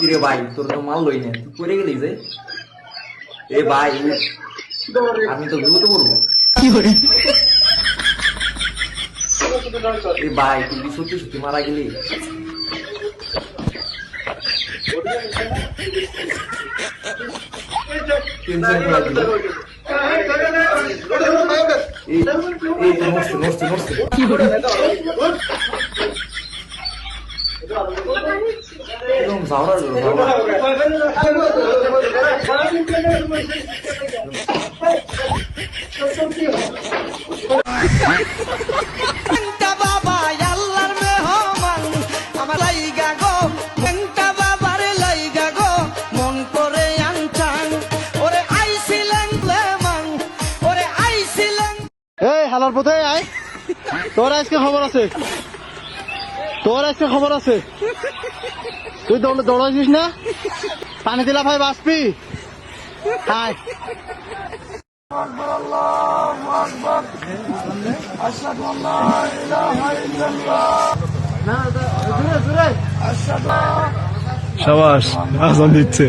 কিরে ভাই, তোর তো মাল লই না, তুই পড়ে গেলি যে। এ ভাই, আমি তো বিপদে পড়বো। এ ভাই, তুই কি সত্যি সত্যি মারা গেলি? টেনশন করা দিল। এই তো নষ্ট একদম ঝাউরা বাবা আল্লাহর মেহমান আমার লাইগা গো ঘন্টা বাবার লাইগা গো মন করে আনছান ওরে আইছিলেন লেমান ওরে আইছিলেন। এই হালার পথে আয়, তোর আজকে খবর আছে, তুই দৌড়াইছিস না? পানি দিলা ভাই বাঁচবি। হাই সাবাস আজান দিচ্ছে।